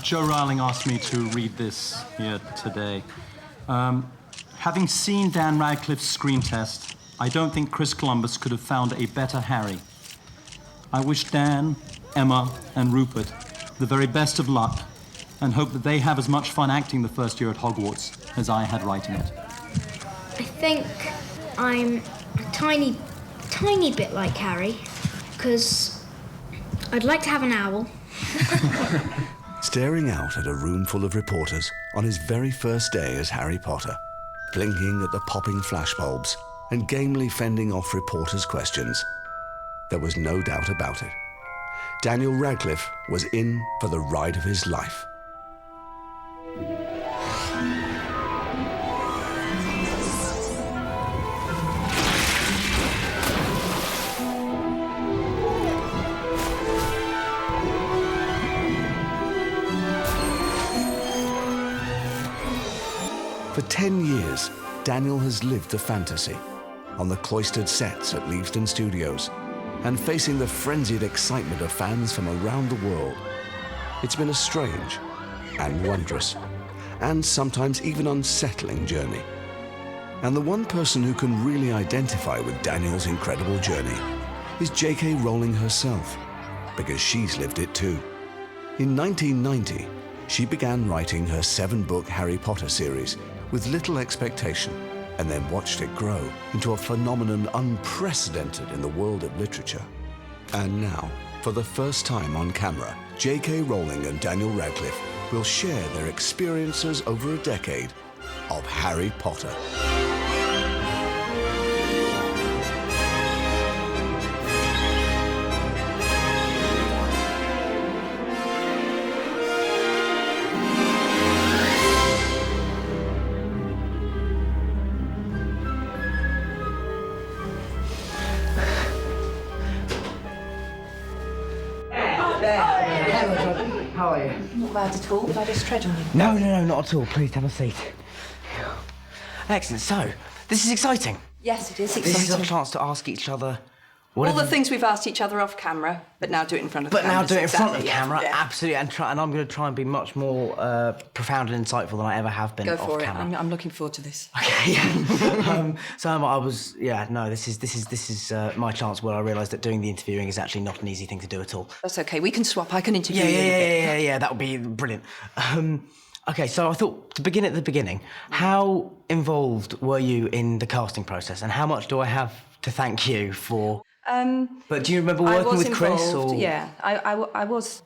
Joe Rowling asked me to read this here today. Having seen Dan Radcliffe's screen test, I don't think Chris Columbus could have found a better Harry. I wish Dan, Emma, and Rupert the very best of luck and hope that they have as much fun acting the first year at Hogwarts as I had writing it. I think I'm a tiny bit like Harry, because I'd like to have an owl. Staring out at a room full of reporters on his very first day as Harry Potter, blinking at the popping flashbulbs and gamely fending off reporters' questions, there was no doubt about it. Daniel Radcliffe was in for the ride of his life. For 10 years, Daniel has lived the fantasy on the cloistered sets at Leavesden Studios and facing the frenzied excitement of fans from around the world. It's been a strange and wondrous and sometimes even unsettling journey. And the one person who can really identify with Daniel's incredible journey is J.K. Rowling herself, because she's lived it too. In 1990, she began writing her 7-book Harry Potter series with little expectation, and then watched it grow into a phenomenon unprecedented in the world of literature. And now, for the first time on camera, J.K. Rowling and Daniel Radcliffe will share their experiences over a decade of Harry Potter. How are you? Not bad at all. Did I just tread on you? No, not at all. Please have a seat. Excellent. So, this is exciting. Yes, it is exciting. This is our chance to ask each other all the things we've asked each other off camera, but now do it in front of the camera. But now do it in front of the yeah, camera, yeah. absolutely. And I'm going to try and be much more profound and insightful than I ever have been off camera. Go for it. I'm looking forward to this. Okay. Yeah. This is my chance where I realised that doing the interviewing is actually not an easy thing to do at all. That's okay. We can swap. I can interview you. Yeah. That would be brilliant. Okay, so I thought to begin at the beginning, how involved were you in the casting process, and how much do I have to thank you for? But do you remember working with Chris? Or? Yeah, I was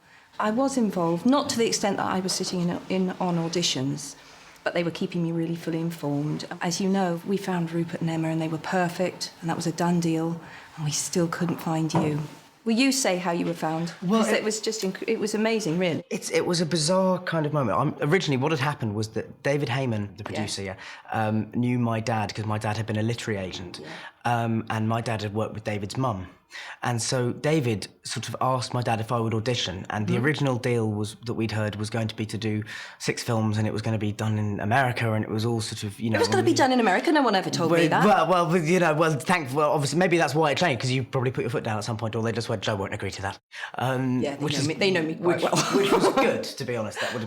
involved, not to the extent that I was sitting on auditions, but they were keeping me really fully informed. As you know, we found Rupert and Emma, and they were perfect, and that was a done deal, and we still couldn't find you. Will you say how you were found? Well, it was just it was amazing, really. It was a bizarre kind of moment. Originally, what had happened was that David Heyman, the producer, knew my dad because my dad had been a literary agent, and my dad had worked with David's mum. And so David sort of asked my dad if I would audition, and the original deal that we'd heard was going to be to do 6 films, and it was going to be done in America, and it was all sort of, It was going to be done in America. No one ever told me that. Well, obviously, maybe that's why it changed, because you probably put your foot down at some point, or they just went, Joe won't agree to that. They know me quite well. Which was good, to be honest. That would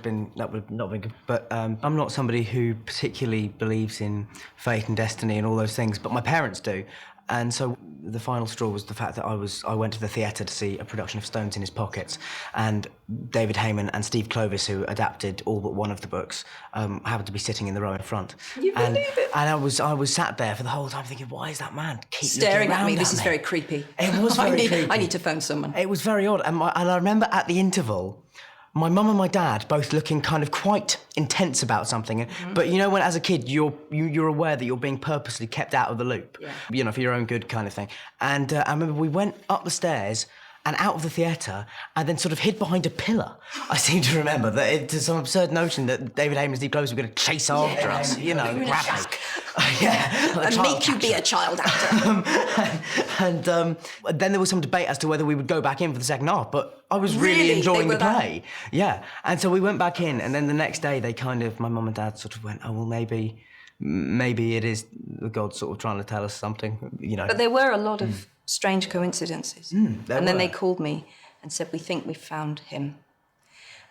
not been good. But I'm not somebody who particularly believes in fate and destiny and all those things, but my parents do. And so the final straw was the fact that I went to the theatre to see a production of Stones in His Pockets, and David Heyman and Steve Clovis, who adapted all but one of the books, happened to be sitting in the row in front. You believe it? And I was sat there for the whole time thinking, why is that man keep staring looking at me? around This at is me? very creepy. It was very creepy. I need to phone someone. It was very odd. And I remember at the interval, my mum and my dad both looking kind of quite intense about something. But you know, when as a kid you're aware that you're being purposely kept out of the loop, for your own good kind of thing. And I remember we went up the stairs and out of the theatre, and then sort of hid behind a pillar. I seem to remember that it's some absurd notion that David Heyman and Steve Clovis were going to chase after us, grab us. And make you be a child actor. And then there was some debate as to whether we would go back in for the second half, but I was really enjoying the play. Yeah, and so we went back in, and then the next day my mum and dad sort of went, oh, well, maybe it is the gods sort of trying to tell us something, But there were a lot of strange coincidences. And then they called me and said, we think we've found him.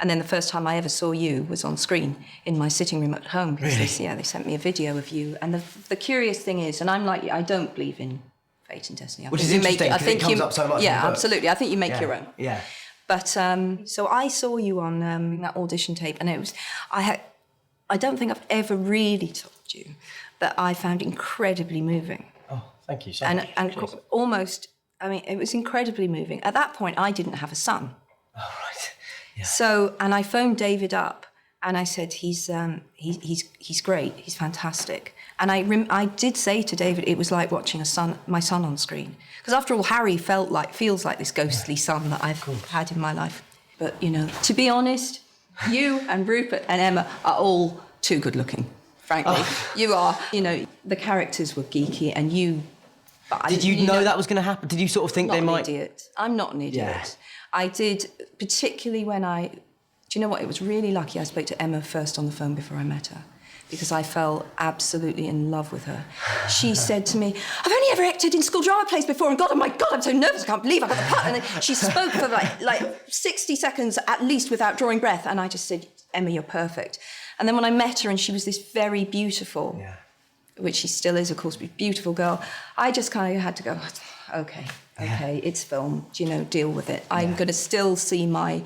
And then the first time I ever saw you was on screen in my sitting room at home. Because they sent me a video of you. And the curious thing is, and I'm like you, I don't believe in fate and destiny. Which is interesting because it comes up so much. Yeah, absolutely. I think you make your own. Yeah. But so I saw you on that audition tape, and it was I don't think I've ever really told you that I found incredibly moving. Oh, thank you so much. And almost, I mean, it was incredibly moving. At that point, I didn't have a son. Oh, right. Yeah. So, and I phoned David up, and I said, he's great, he's fantastic. And I did say to David, it was like watching my son on screen. Because after all, Harry feels like this ghostly son that I've had in my life. But, you know, to be honest, you and Rupert and Emma are all too good looking, frankly. You are, you know, the characters were geeky, and you... Did you know that was going to happen? Did you sort of think they might... I'm not an idiot. Yeah. I did, particularly when do you know what? It was really lucky I spoke to Emma first on the phone before I met her, because I fell absolutely in love with her. She said to me, I've only ever acted in school drama plays before, and God, oh my God, I'm so nervous, I can't believe I got the part. And then she spoke for like 60 seconds at least without drawing breath, and I just said, Emma, you're perfect. And then when I met her, and she was this very beautiful, which she still is, of course, beautiful girl, I just kind of had to go, okay, it's film, you know, deal with it. I'm going to still see my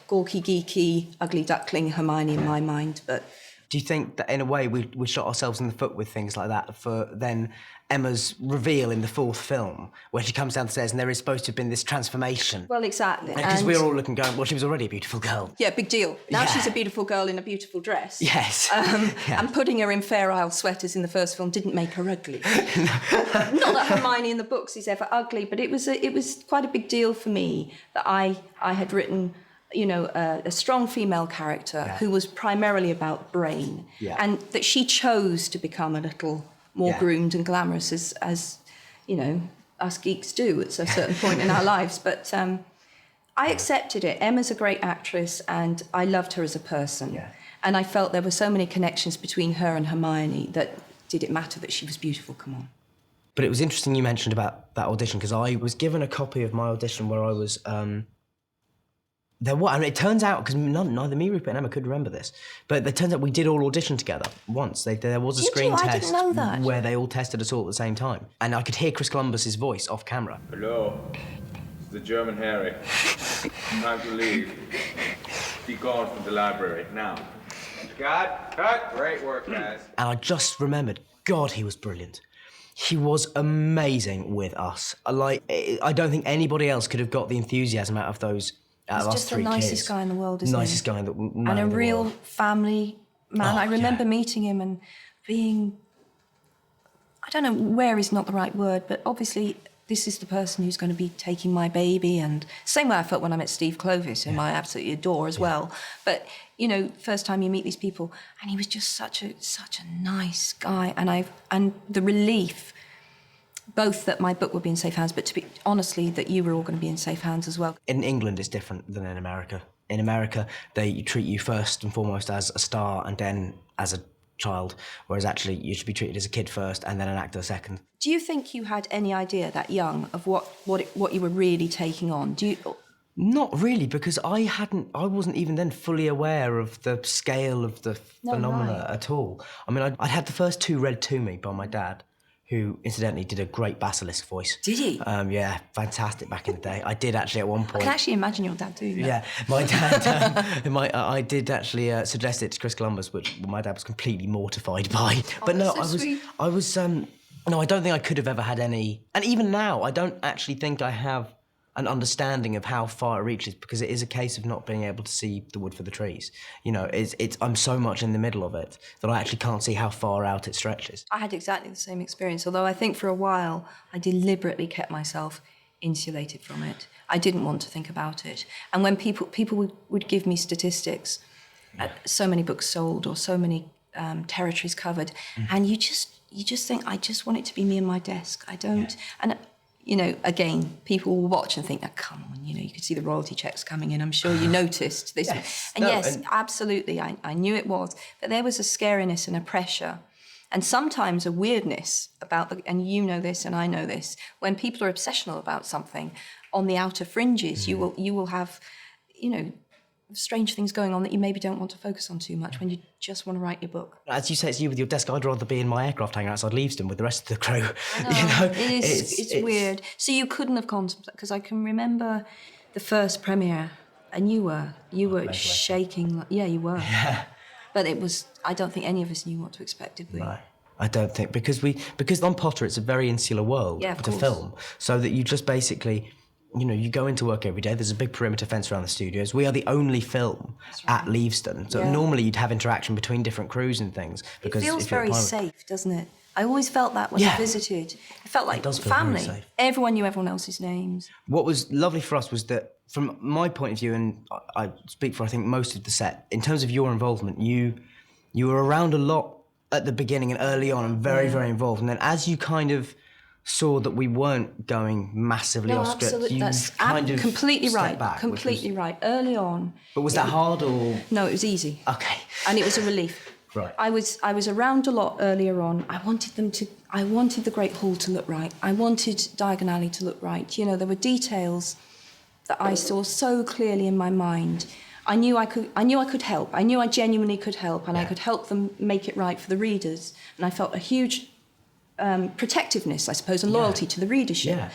gawky, geeky, ugly duckling Hermione in my mind, but... Do you think that in a way we shot ourselves in the foot with things like that for then Emma's reveal in the fourth film, where she comes downstairs and there is supposed to have been this transformation? Well, exactly. Because we're all looking going, well, she was already a beautiful girl. Yeah, big deal. Now she's a beautiful girl in a beautiful dress. Yes. And putting her in Fair Isle sweaters in the first film didn't make her ugly. Not that Hermione in the books is ever ugly, but it was quite a big deal for me that I had written... you know, a strong female character who was primarily about brain, and that she chose to become a little more groomed and glamorous as, you know, us geeks do at a certain point in our lives. But I accepted it. Emma's a great actress, and I loved her as a person. Yeah. And I felt there were so many connections between her and Hermione that did it matter that she was beautiful? Come on. But it was interesting you mentioned about that audition, because I was given a copy of my audition where I was... it turns out, because neither me, Rupert and Emma could remember this, but it turns out we did all audition together once. There was a screen test I didn't know that. Where they all tested us all at the same time. And I could hear Chris Columbus's voice off camera. Hello, it's the German Harry. Time to leave. Be gone from the library, now. Cut. Great work, guys. And I just remembered, God, he was brilliant. He was amazing with us. I don't think anybody else could have got the enthusiasm out of those... He's just the nicest guy in the world, isn't he? Nicest guy in the world. And a real family man. I remember meeting him and being... I don't know, where is not the right word, but obviously this is the person who's going to be taking my baby, and same way I felt when I met Steve Clovis, whom I absolutely adore as well. But, you know, first time you meet these people, and he was just such a nice guy, and the relief... both that my book would be in safe hands, but to be honestly, that you were all going to be in safe hands as well. In England, it's different than in America. In America, they treat you first and foremost as a star and then as a child, whereas actually you should be treated as a kid first and then an actor second. Do you think you had any idea that young of what you were really taking on? Not really, because I wasn't even then fully aware of the scale of the phenomena at all. I mean, I'd had the first two read to me by my dad, who incidentally did a great basilisk voice. Did he? Yeah, fantastic back in the day. I did actually at one point. I can actually imagine your dad doing that. Yeah, my dad, I did actually suggest it to Chris Columbus, which my dad was completely mortified by. But no, I was, no, I don't think I could have ever had any, and even now, I don't actually think I have an understanding of how far it reaches, because it is a case of not being able to see the wood for the trees. You know, I'm so much in the middle of it that I actually can't see how far out it stretches. I had exactly the same experience, although I think for a while I deliberately kept myself insulated from it. I didn't want to think about it. And when people would give me statistics, so many books sold or so many territories covered, and you just think, I just want it to be me and my desk. I don't... And you know, again, people will watch and think, oh, come on, you know, you could see the royalty checks coming in. I'm sure you noticed this. Yes. And absolutely, I knew it was. But there was a scariness and a pressure. And sometimes a weirdness about and you know this and I know this, when people are obsessional about something, on the outer fringes, you will have, strange things going on that you maybe don't want to focus on too much when you just want to write your book. As you say, it's you with your desk. I'd rather be in my aircraft hanging outside Leavesden with the rest of the crew. It's weird. So you couldn't have contemplated, because I can remember the first premiere, and you were shaking. Yeah, you were. Yeah. But I don't think any of us knew what to expect, did we? No. I don't think, because on Potter it's a very insular world to film, so that you just basically, you go into work every day. There's a big perimeter fence around the studios. We are the only film at Leavesden, so normally you'd have interaction between different crews and things. Because it feels very safe, doesn't it? I always felt that when I visited. It felt like family. Everyone knew everyone else's names. What was lovely for us was that, from my point of view, and I speak for I think most of the set, in terms of your involvement, you were around a lot at the beginning and early on, and very, very involved. And then as you kind of saw that we weren't going massively off script, absolutely. That's completely right. Back, completely right. Early on. But was that hard or? No, it was easy. Okay. And it was a relief. Right. I was around a lot earlier on. I wanted the Great Hall to look right. I wanted Diagon Alley to look right. There were details that I saw so clearly in my mind. I knew I could help. I knew I genuinely could help, and I could help them make it right for the readers. And I felt a huge protectiveness, I suppose, and loyalty to the readership. Yeah.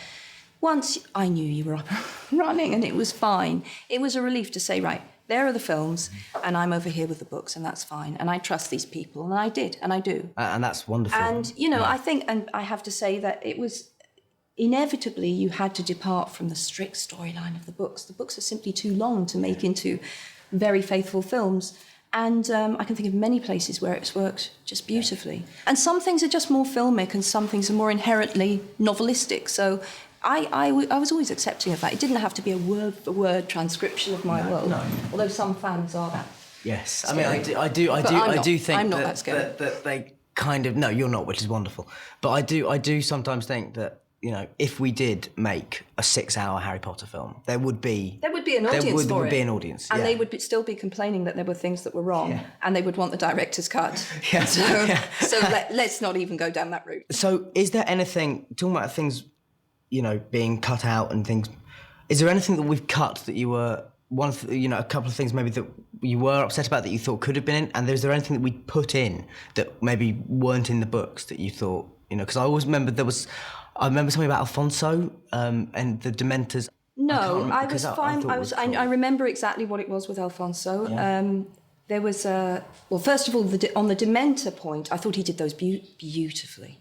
Once I knew you were up and running, and it was fine, it was a relief to say, right, there are the films, and I'm over here with the books, and that's fine. And I trust these people, and I did, and I do. And that's wonderful. And, I think, and I have to say that it was, inevitably, you had to depart from the strict storyline of the books. The books are simply too long to make into very faithful films. And I can think of many places where it's worked just beautifully. And some things are just more filmic, and some things are more inherently novelistic. So I was always accepting of that. It didn't have to be a word-for-word transcription of my world, although some fans are that. Yes, I mean, I do think I'm not that scary. That they kind of, no, you're not, which is wonderful. But I do sometimes think that, if we did make a 6-hour Harry Potter film, there would be an audience for it. There would be an audience, and they would still be complaining that there were things that were wrong, and they would want the director's cut. Yeah. So let's not even go down that route. So, is there anything, talking about things, being cut out and things, is there anything that we've cut that you were a couple of things maybe that you were upset about that you thought could have been in, and is there anything that we put in that maybe weren't in the books that you thought, because I always remember I remember something about Alfonso and the Dementors. No, I was fine. I remember exactly what it was with Alfonso. Yeah. There was first of all, on the Dementor point, I thought he did those beautifully,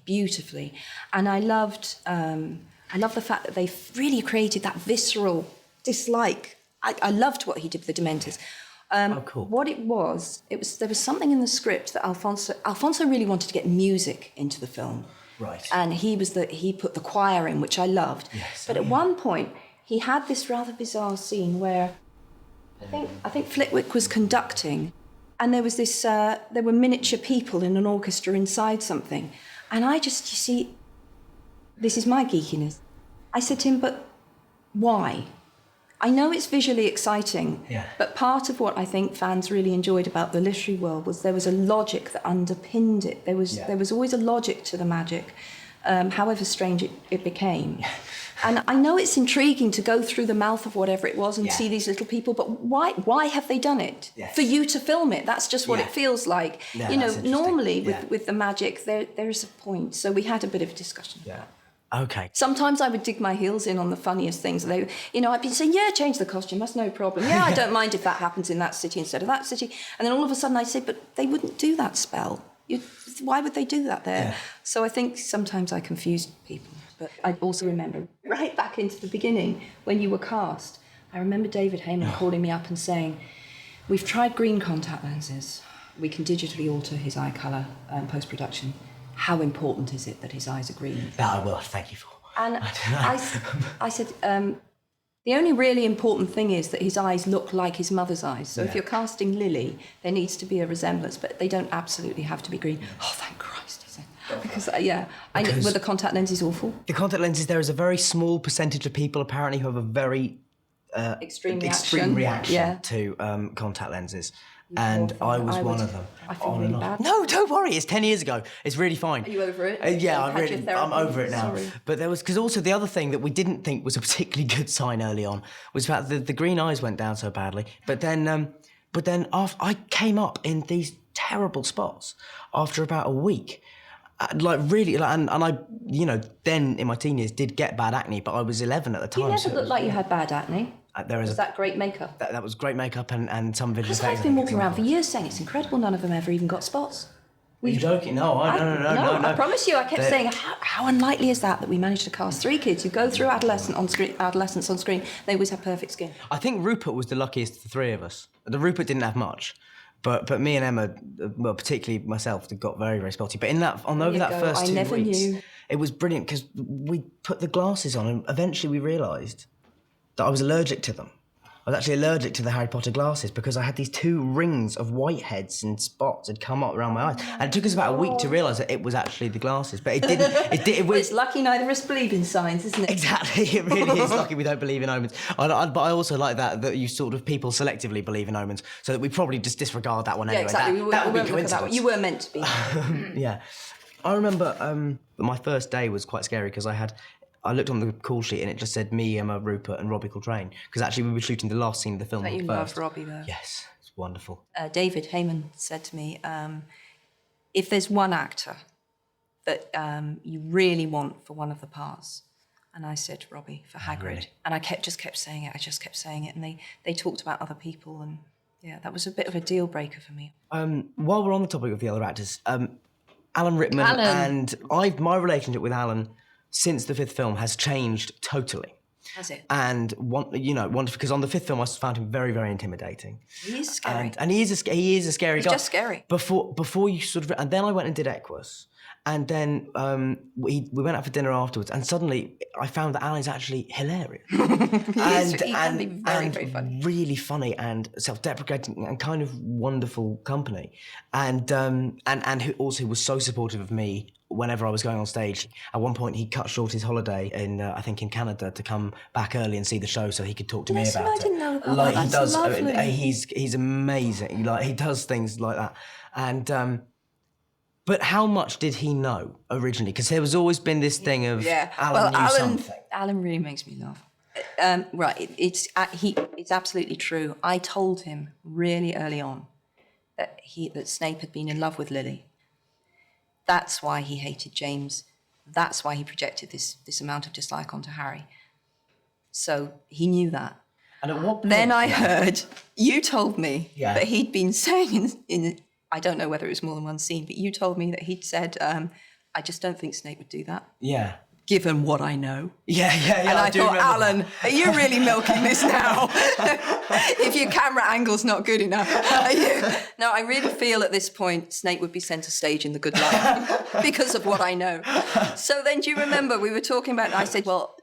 and I loved the fact that they really created that visceral dislike. I loved what he did with the Dementors. Cool. What it was there was something in the script that Alfonso really wanted to get music into the film. Right. And he put the choir in, which I loved. Yes. But at one point, he had this rather bizarre scene where I think Flitwick was conducting, and there was this there were miniature people in an orchestra inside something, and this is my geekiness. I said to him, but why? I know it's visually exciting, but part of what I think fans really enjoyed about the literary world was there was a logic that underpinned it. There was always a logic to the magic, however strange it became. And I know it's intriguing to go through the mouth of whatever it was and see these little people, but why have they done it? Yes. For you to film it, that's just what it feels like. Yeah, normally with the magic, there is a point. So we had a bit of a discussion about that. Okay. Sometimes I would dig my heels in on the funniest things. I'd be saying, change the costume, that's no problem. Yeah, I don't mind if that happens in that city instead of that city. And then all of a sudden I'd say, but they wouldn't do that spell. Why would they do that there? Yeah. So I think sometimes I confused people. But I also remember, right back into the beginning, when you were cast, I remember David Heyman calling me up and saying, we've tried green contact lenses. We can digitally alter his eye colour post-production. How important is it that his eyes are green? That I will, thank you for. And I said, the only really important thing is that his eyes look like his mother's eyes. So if you're casting Lily, there needs to be a resemblance, but they don't absolutely have to be green. Oh, thank Christ, he said. Because, were the contact lenses awful? The contact lenses, there is a very small percentage of people apparently who have a very extreme reaction to contact lenses. And I was one of them. I feel really bad. No, don't worry. It's 10 years ago. It's really fine. Are you over it? Yeah, You've had your I'm therapy? over it now. Sorry. But there was, because also the other thing that we didn't think was a particularly good sign early on was that the green eyes went down so badly. But then after I came up in these terrible spots after about a week. And I, then in my teen years did get bad acne, but I was 11 at the time. You never looked like you had bad acne. Was that great makeup? That was great makeup and some visual Because effects. I've been walking around for years saying it's incredible none of them ever even got spots. Are you joking? No, no. I promise you, I kept saying, how unlikely is that we managed to cast 3 kids who go through adolescence on screen, they always have perfect skin. I think Rupert was the luckiest of the 3 of us. Rupert didn't have much. But me and Emma, well, particularly myself, got very, very spotty. But over that first 2 weeks, never knew. It was brilliant because we put the glasses on and eventually we realised that I was allergic to them. I was actually allergic to the Harry Potter glasses because I had these 2 rings of whiteheads and spots had come up around my eyes. And it took us about a week to realise that it was actually the glasses. But it didn't. It's lucky neither of us believe in signs, isn't it? Exactly. It really is lucky we don't believe in omens. But I also like that you sort of people selectively believe in omens, so that we probably just disregard that one anyway. Exactly. That would be look at coincidence. that one. You were meant to be. Yeah. I remember my first day was quite scary because I looked on the call sheet and it just said me, Emma, Rupert and Robbie Coltrane, because actually we were shooting the last scene of the film But you first. love Robbie though. Yes, it's wonderful. David Heyman said to me, if there's one actor that you really want for one of the parts, and I said Robbie for Hagrid, really? and I just kept saying it, and they talked about other people, and yeah, that was a bit of a deal breaker for me. While we're on the topic of the other actors, Alan Rickman and my relationship with Alan since the 5th film has changed totally. Has it? And because on the 5th film I found him very, very intimidating. He is scary. And he is a scary guy. He's just scary. Before you sort of, and then I went and did Equus, and then we went out for dinner afterwards, and suddenly I found that Alan's actually hilarious. He can be very, very funny. Really funny and self-deprecating and kind of wonderful company, and who also was so supportive of me whenever I was going on stage. At one point, he cut short his holiday I think in Canada to come back early and see the show so he could talk to me about it. I didn't know about that. He does. Lovely. He's amazing. He does things like that. And but how much did he know originally? Because there was always been this thing of Alan knew something. Alan really makes me laugh. Right, it's absolutely true. I told him really early on that Snape had been in love with Lily. That's why he hated James. That's why he projected this amount of dislike onto Harry. So he knew that. And at what point? Then I heard, you told me Yeah. that he'd been saying in I don't know whether it was more than one scene, but you told me that he'd said, I just don't think Snape would do that, Yeah. given what I know. Yeah. And I do thought, remember Alan, that. are you really milking this now? If your camera angle's not good enough. No, I really feel at this point Snape would be centre stage in The Good Life because of what I know. So then do you remember we were talking about, I said, well,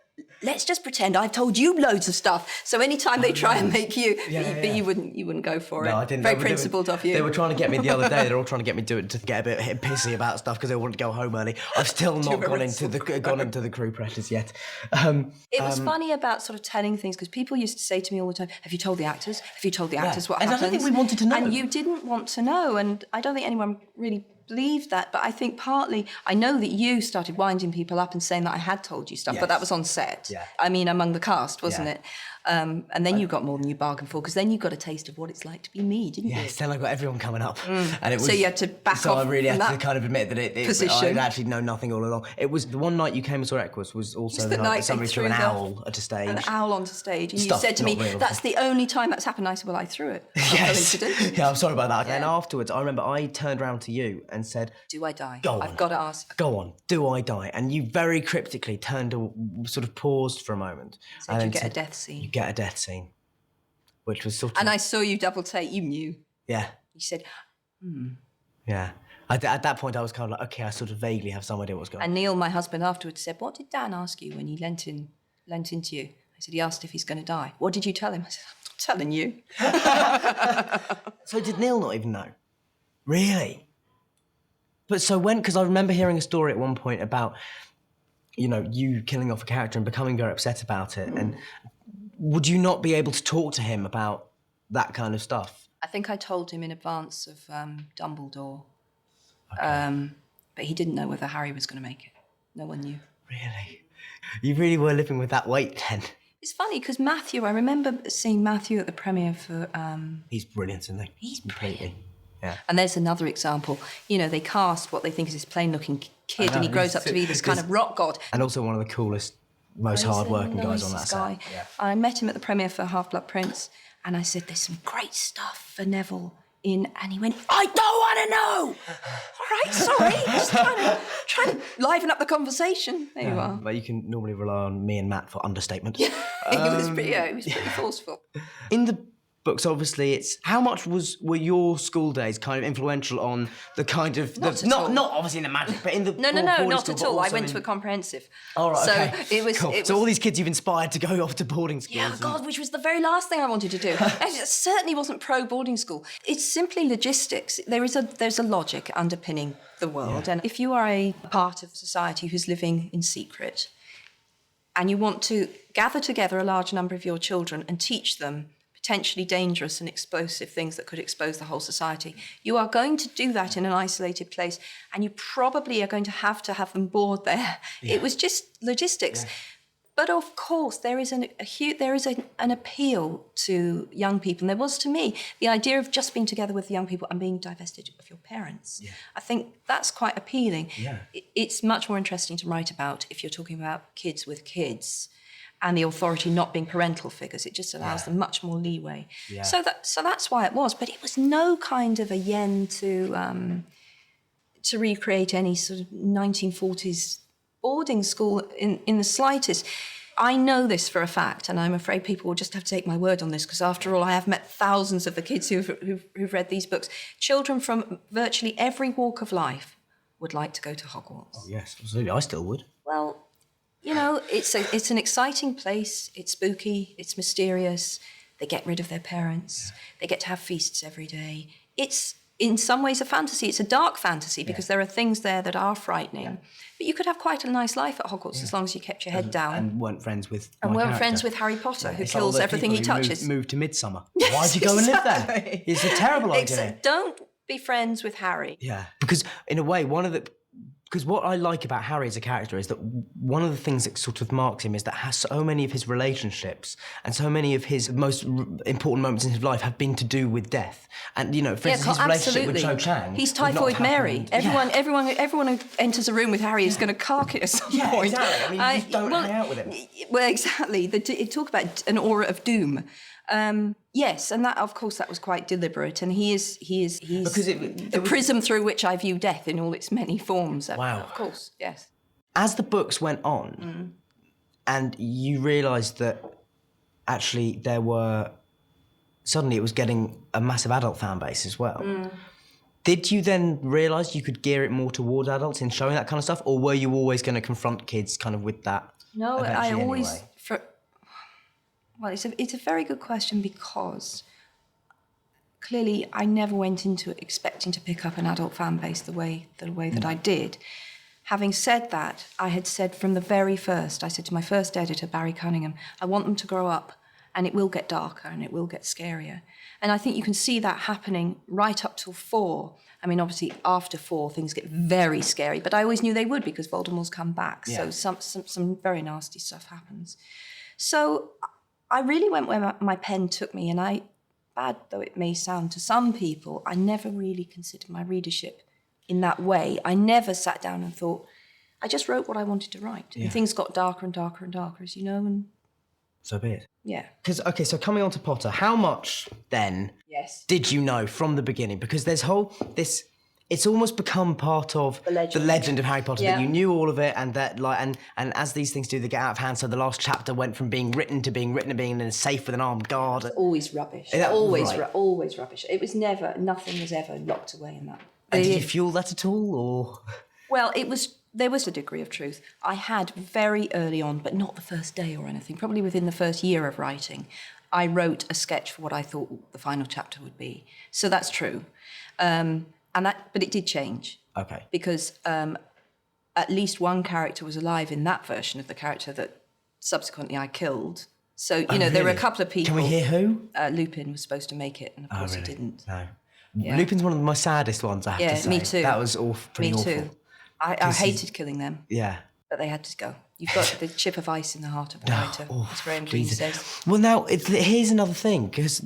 let's just pretend I've told you loads of stuff. So anytime they try and make you, but you wouldn't go for it. No, I didn't. Very principled of you. They were trying to get me the other day. They're all trying to get me to get a bit pissy about stuff because they wanted to go home early. I've still not gone into the crew pressures yet. It was funny about sort of telling things because people used to say to me all the time, have you told the actors? Have you told the actors what And happens? I don't think we wanted to know. And you didn't want to know. And I don't think anyone really believed that. But I think partly, I know that you started winding people up and saying that I had told you stuff, but that was on set. Yeah. I mean, among the cast, wasn't Yeah. it? And then you got more than you bargained for because then you got a taste of what it's like to be me, didn't you? Yes, then I got everyone coming up, and it was. So you had to back so off I really from had to that kind of admit that position. I'd actually known nothing all along. It was the one night you came and saw Equus was also Just the the night night that somebody they threw an threw the- owl at a stage. An owl onto stage. And Stuff you said to me, not real. that's the only time that's happened. I said, well, I threw it. Yes. Coincidence. Yeah, I'm sorry about that. And afterwards, I remember I turned around to you and said, Do I die? Go on. I've got to ask. "Go on, do I die?" And you very cryptically sort of paused for a moment. Said and you then get a death scene. You get a death scene, which was sort of. And I saw you double take. You knew. Yeah. You said, Yeah. At that point, I was kind of like, okay, I sort of vaguely have some idea what's going on. and Neil, my husband, afterwards said, what did Dan ask you when he lent into you? I said, he asked if he's going to die. What did you tell him? I said, I'm not telling you. So did Neil not even know? Really? But so because I remember hearing a story at one point about, you killing off a character and becoming very upset about it. And would you not be able to talk to him about that kind of stuff? I think I told him in advance of Dumbledore. Okay. But he didn't know whether Harry was going to make it. No one knew. Really? You really were living with that weight then? It's funny because Matthew, I remember seeing Matthew at the premiere for... He's brilliant, isn't he? He's brilliant. Yeah. And there's another example. You know, they cast what they think is this plain-looking kid, and he grows up to be this kind of rock god. And also one of the coolest, most hard-working guys on that set. Yeah. I met him at the premiere for Half-Blood Prince, and I said, there's some great stuff for Neville in, and he went, I don't want to know! All right, sorry, just trying to liven up the conversation. There you are. But you can normally rely on me and Matt for understatement. He was pretty forceful. In the books, obviously, it's how much were your school days kind of influential on the kind of not obviously in the magic, but in the no, not at all. I went to a comprehensive. All right, so okay. it was. Cool. So all these kids you've inspired to go off to boarding schools. Yeah, God, which was the very last thing I wanted to do. Actually, it certainly wasn't pro boarding school. It's simply logistics. There's a logic underpinning the world, and if you are a part of society who's living in secret, and you want to gather together a large number of your children and teach them potentially dangerous and explosive things that could expose the whole society, you are going to do that in an isolated place, and you probably are going to have them board there. Yeah. It was just logistics. Yeah. But of course, there is an appeal to young people, and there was to me the idea of just being together with the young people and being divested of your parents. Yeah. I think that's quite appealing. Yeah. It's much more interesting to write about if you're talking about kids with kids, and the authority not being parental figures. It just allows them much more leeway. Yeah. So that's why it was. But it was no kind of a yen to recreate any sort of 1940s boarding school in the slightest. I know this for a fact, and I'm afraid people will just have to take my word on this, because after all, I have met thousands of the kids who've read these books. Children from virtually every walk of life would like to go to Hogwarts. Oh, yes, absolutely. I still would. Well, you know, it's an exciting place. It's spooky. It's mysterious. They get rid of their parents. Yeah. They get to have feasts every day. It's, in some ways, a fantasy. It's a dark fantasy because there are things there that are frightening. Yeah. But you could have quite a nice life at Hogwarts as long as you kept your head down. And weren't friends with friends with Harry Potter, who kills everything he touches. Moved to Midsummer. Why'd you go and live there? It's a terrible idea. Don't be friends with Harry. Yeah. Because, in a way, because what I like about Harry as a character is that one of the things that sort of marks him is that so many of his relationships and so many of his most important moments in his life have been to do with death. And, you know, for instance, his relationship with Cho Chang. He's Typhoid Mary. Everyone who enters a room with Harry is going to cark it at some point. Exactly. I mean, you don't hang out with him. Well, exactly. Talk about an aura of doom. Yes, and that, of course, that was quite deliberate, and he's because the prism through which I view death in all its many forms. Wow. Of course, yes. As the books went on, and you realised that actually suddenly it was getting a massive adult fan base as well. Did you then realise you could gear it more toward adults in showing that kind of stuff, or were you always going to confront kids kind of with that? No, I always... Anyway? Well, it's a very good question, because clearly I never went into it expecting to pick up an adult fan base the way that I did. Having said that, I had said from the very first, I said to my first editor, Barry Cunningham, I want them to grow up, and it will get darker and it will get scarier. And I think you can see that happening right up till 4. I mean, obviously, after 4, things get very scary, but I always knew they would because Voldemort's come back. Yeah. So some very nasty stuff happens. So I really went where my pen took me, and bad though it may sound to some people, I never really considered my readership in that way. I never sat down and thought, I just wrote what I wanted to write. Yeah. And things got darker and darker and darker, as you know, and... So be it. Yeah. So coming on to Potter, how much then did you know from the beginning? Because there's it's almost become part of the legend of Harry Potter, that you knew all of it, and that and as these things do, they get out of hand. So the last chapter went from being written to being in a safe with an armed guard. It's always rubbish. Always rubbish. It was nothing was ever locked away in that. And did you fuel that at all, or? Well, there was a degree of truth. I had very early on, but not the first day or anything, probably within the first year of writing, I wrote a sketch for what I thought the final chapter would be. So that's true. But it did change. Okay. Because at least one character was alive in that version of the character that subsequently I killed. So, you know, there were a really? couple of people. Can we hear who? Lupin was supposed to make it, and of course really? he didn't. No. Yeah. Lupin's one of my saddest ones, I have to say. Me too. That was pretty Me awful. too. I hated killing them, Yeah. but they had to go. You've got the chip of ice in the heart of a writer, as Graham Greene Jesus. says. Well, now, here's another thing, because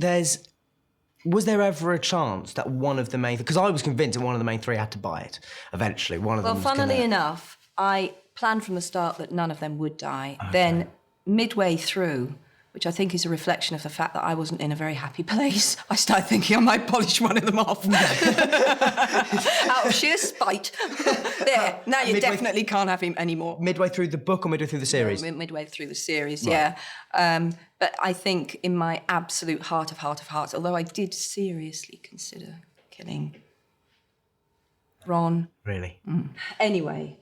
was there ever a chance that one of the main... Because I was convinced that one of the main three had to buy it, eventually. One of them was Funnily enough, I planned from the start that none of them would die. Okay. Then, midway through, which I think is a reflection of the fact that I wasn't in a very happy place, I started thinking I might polish one of them off. Out of sheer spite. There, now you definitely can't have him anymore. Midway through the book or midway through the series? Midway through the series, right. Yeah. But I think in my absolute heart of hearts, although I did seriously consider killing Ron. Really? Anyway,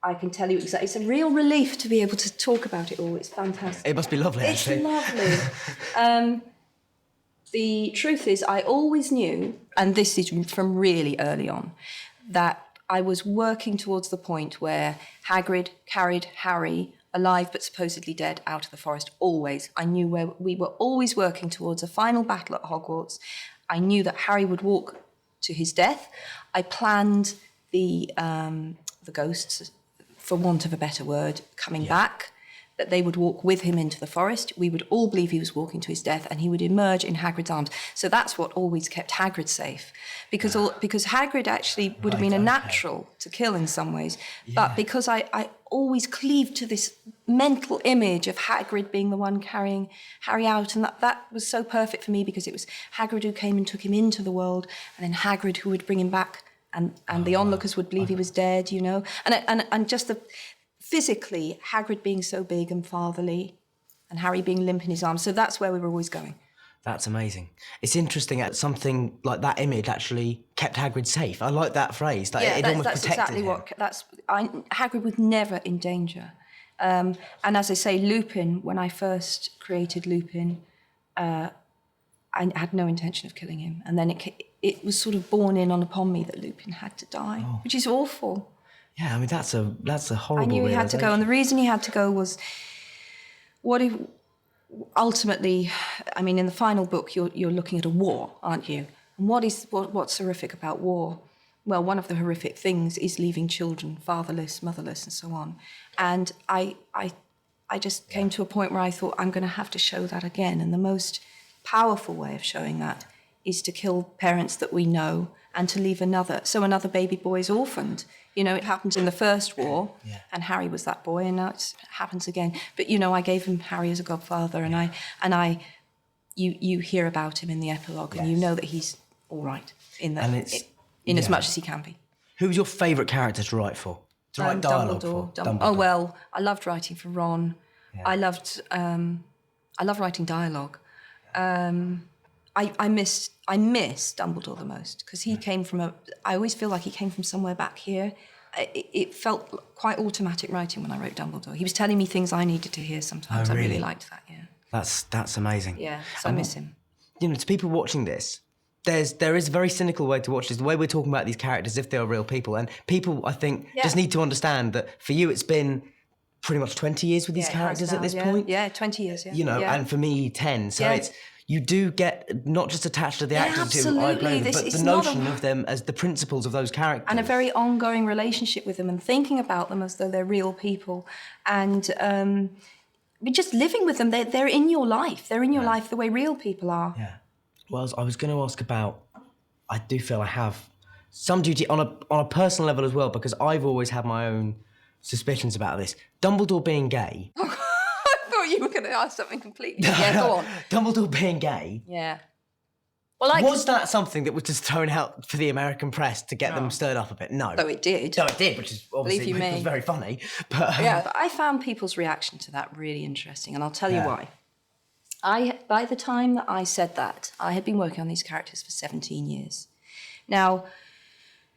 I can tell you exactly. It's a real relief to be able to talk about it all. It's fantastic. It must be lovely, actually. It's lovely. The truth is, I always knew, and this is from really early on, that I was working towards the point where Hagrid carried Harry, alive but supposedly dead, out of the forest, always. I knew where we were always working towards a final battle at Hogwarts. I knew that Harry would walk to his death. I planned the ghosts, for want of a better word, coming back, that they would walk with him into the forest. We would all believe he was walking to his death, and he would emerge in Hagrid's arms. So that's what always kept Hagrid safe, because Hagrid actually would have been a natural to kill in some ways, but because I always cleaved to this mental image of Hagrid being the one carrying Harry out, and that was so perfect for me, because it was Hagrid who came and took him into the world, and then Hagrid who would bring him back, and the onlookers would believe he was dead, you know, and just the physically Hagrid being so big and fatherly, and Harry being limp in his arms. So that's where we were always going. That's amazing. It's interesting that something like that image actually kept Hagrid safe. I like that phrase. That it almost that's protected exactly him. Hagrid was never in danger. And as I say, Lupin, when I first created Lupin, I had no intention of killing him. And then it was sort of borne in upon me that Lupin had to die, which is awful. Yeah, I mean, that's a horrible I knew he had to go, and the reason he had to go was ultimately, I mean, in the final book, you're looking at a war, aren't you? And what's horrific about war? Well, one of the horrific things is leaving children fatherless, motherless, and so on. And I just came to a point where I thought, I'm going to have to show that again. And the most powerful way of showing that is to kill parents that we know and to leave another baby boy is orphaned. You know, it happened in the first war, and Harry was that boy, and now it happens again. But you know, I gave him Harry as a godfather, and you hear about him in the epilogue, and you know that he's all right in as much as he can be. Who was your favourite character to write for? To write dialogue for? Dumbledore. Oh well, I loved writing for Ron. Yeah. I loved writing dialogue. I miss Dumbledore the most, because he came from I always feel like he came from somewhere back here. It felt quite automatic writing when I wrote Dumbledore. He was telling me things I needed to hear sometimes. Oh, really? I really liked that, yeah. That's amazing. Yeah, so I miss him. You know, to people watching this, there is a very cynical way to watch this. The way we're talking about these characters, if they are real people, and people, I think, just need to understand that for you it's been pretty much 20 years with these characters at this point. Yeah, 20 years, yeah. You know, and for me, 10. So you do get not just attached to the actors who I play, but the notion of them as the principles of those characters. And a very ongoing relationship with them, and thinking about them as though they're real people. And just living with them, they're in your life. They're in your life the way real people are. Yeah. Well, I was going to ask about, I do feel I have some duty on a personal level as well, because I've always had my own suspicions about this. Dumbledore being gay... You were going to ask something completely. Yeah, go on. Dumbledore being gay. Yeah. Well, was that something that was just thrown out for the American press to get them stirred up a bit? No. No, it did. No, it did, which is obviously was very funny. But but I found people's reaction to that really interesting, and I'll tell you why. By the time that I said that, I had been working on these characters for 17 years. Now,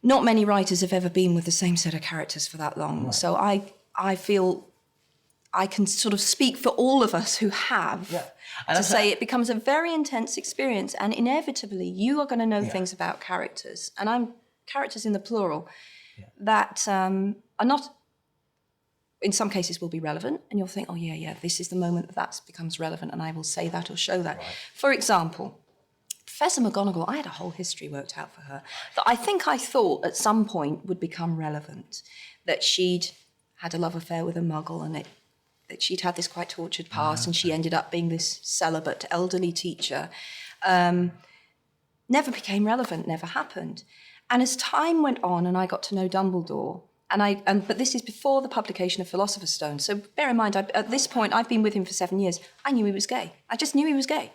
not many writers have ever been with the same set of characters for that long, so I feel I can sort of speak for all of us who have to say it becomes a very intense experience, and inevitably you are going to know things about characters, and I'm characters in the plural, that are not in some cases will be relevant, and you'll think, oh yeah, this is the moment that becomes relevant, and I will say that or show that. Right. For example, Professor McGonagall, I had a whole history worked out for her that I thought at some point would become relevant, that she'd had a love affair with a muggle, and that she'd had this quite tortured past, and she ended up being this celibate elderly teacher. Never became relevant, never happened. And as time went on and I got to know Dumbledore, but this is before the publication of Philosopher's Stone, so bear in mind, at this point, I've been with him for 7 years. I knew he was gay. I just knew he was gay.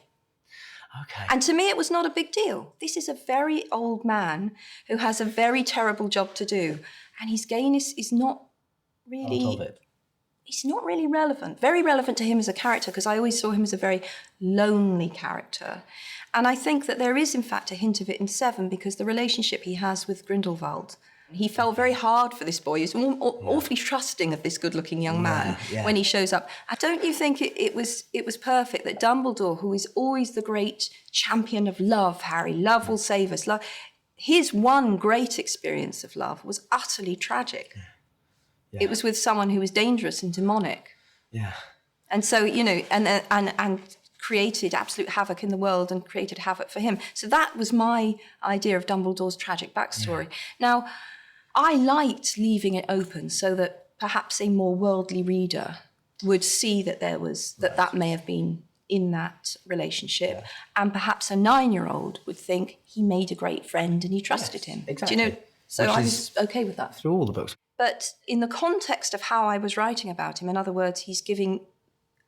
Okay. And to me, it was not a big deal. This is a very old man who has a very terrible job to do, and his gayness is not really... Part of it. It's not really relevant. Very relevant to him as a character, because I always saw him as a very lonely character. And I think that there is, in fact, a hint of it in 7, because the relationship he has with Grindelwald, he fell very hard for this boy. He's awfully trusting of this good-looking young man when he shows up. And don't you think it was perfect that Dumbledore, who is always the great champion of love, Harry, love will save us, love, his one great experience of love was utterly tragic. Yeah. It was with someone who was dangerous and demonic. Yeah. And so, you know, and created absolute havoc in the world and created havoc for him. So that was my idea of Dumbledore's tragic backstory. Yeah. Now, I liked leaving it open so that perhaps a more worldly reader would see that there was, that may have been in that relationship. And perhaps a 9-year-old would think he made a great friend and he trusted him. Exactly. Do you know? So I was okay with that. Through all the books. But in the context of how I was writing about him, in other words, he's giving...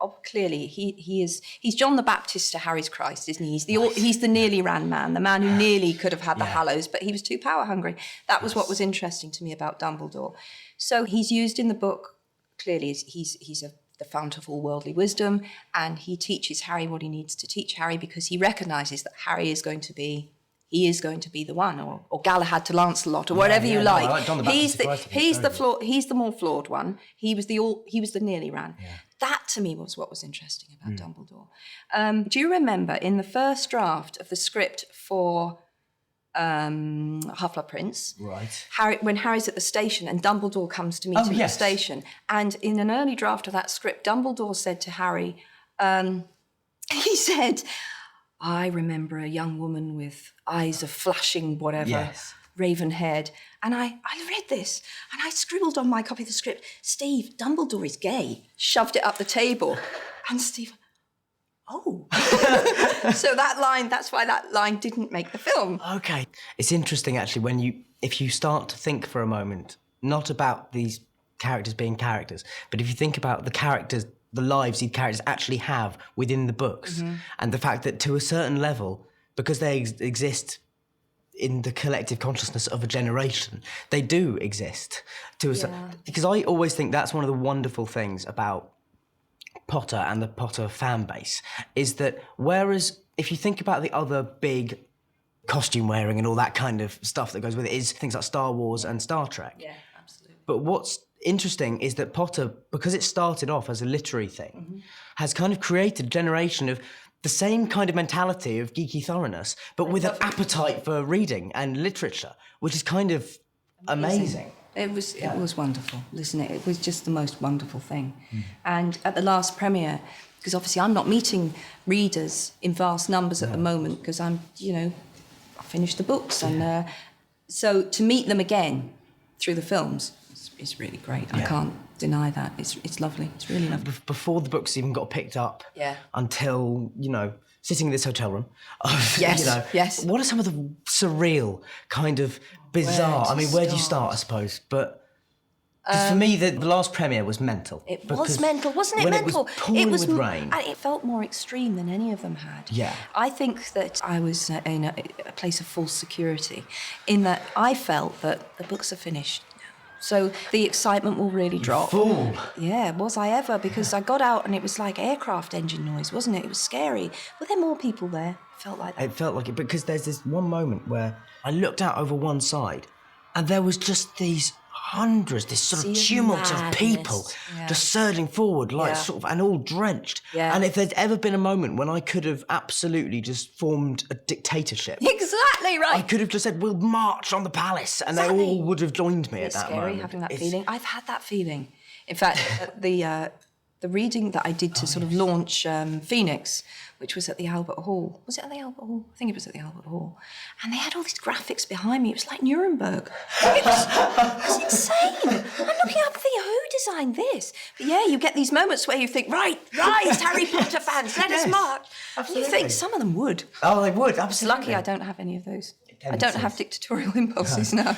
Oh, clearly, he's John the Baptist to Harry's Christ, isn't he? He's the nearly ran man, the man who nearly could have had the Hallows, but he was too power hungry. That was what was interesting to me about Dumbledore. So he's used in the book, clearly, he's the fount of all worldly wisdom, and he teaches Harry what he needs to teach Harry because he recognises that Harry is going to be the one, or Galahad to Lancelot, or whatever you like. No, I like John the Baptist. He's the more flawed one. He was the nearly ran. Yeah. That to me was what was interesting about Dumbledore. Do you remember in the first draft of the script for Half-Blood Prince, right? When Harry's at the station and Dumbledore comes to meet him at the station, and in an early draft of that script, Dumbledore said to Harry, he said, I remember a young woman with eyes of flashing whatever, raven-haired. And I read this, and I scribbled on my copy of the script, Steve, Dumbledore is gay, shoved it up the table. And Steve, oh. So that's why that line didn't make the film. Okay. It's interesting, actually, if you start to think for a moment, not about these characters being characters, but if you think about the characters, the lives these characters actually have within the books, and the fact that to a certain level, because they exist in the collective consciousness of a generation, they do exist. Because I always think that's one of the wonderful things about Potter and the Potter fan base, is that whereas if you think about the other big costume wearing and all that kind of stuff that goes with it, is things like Star Wars and Star Trek. Yeah, absolutely. But what's interesting is that Potter, because it started off as a literary thing, has kind of created a generation of the same kind of mentality of geeky thoroughness, but with an appetite for reading and literature, which is kind of amazing. It was wonderful, isn't it? It was just the most wonderful thing. And at the last premiere, because obviously I'm not meeting readers in vast numbers at the moment, because I finished the books, and so to meet them again through the films is really great. I can't deny that. It's lovely. It's really lovely. Before the books even got picked up, until, sitting in this hotel room, yes. What are some of the surreal, kind of bizarre, where do you start, I suppose? But for me, the last premiere was mental. It was mental, wasn't it? When mental. It was pouring with rain. And it felt more extreme than any of them had. Yeah. I think that I was in a place of false security, in that I felt that the books are finished. So the excitement will really drop. Fool. Yeah, was I ever? Because I got out and it was like aircraft engine noise, wasn't it? It was scary. Were there more people there? It felt like that. It felt like it, because there's this one moment where I looked out over one side and there was just these hundreds, this sort of tumult of people just surging forward, and all drenched. Yeah. And if there'd ever been a moment when I could have absolutely just formed a dictatorship. Exactly right. I could have just said, we'll march on the palace, and they all would have joined me at that moment. It's scary having that feeling. I've had that feeling. In fact, the reading that I did to sort of launch Phoenix, which was at the Albert Hall. Was it at the Albert Hall? I think it was at the Albert Hall. And they had all these graphics behind me. It was like Nuremberg. It was insane. I'm looking up thinking, who designed this? But yeah, you get these moments where you think, right, Harry Potter fans, let us march. Absolutely. You think some of them would. Oh, they would, absolutely. Lucky I don't have any of those. I don't have dictatorial impulses now.